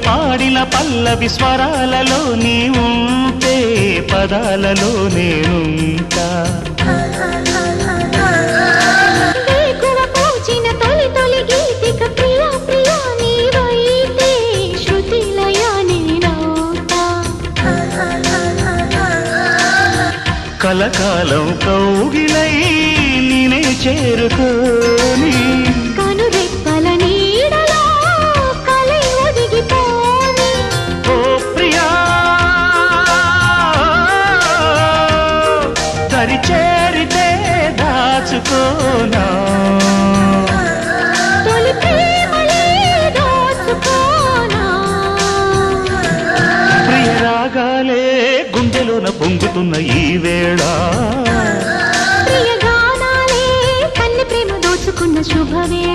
పాడిన పల్లవి స్వరాలలో నీ ఉంటే పదాలలో నేనుంటా కలకాలం కౌగిలై నేనే చేరుకోని కనురెప్పల నీడలో కలై ఒదిగిపోని ఓ ప్రియా దరి చేరితే దాచుకోనా తొలి ప్రేమలే దోచుకోనా ప్రియ రాగాలే గుండెలోన పొంగుతున్న ఈ వేళ ప్రియ గానాలే కన్నె ప్రేమ దోచుకున్న శుభవేళ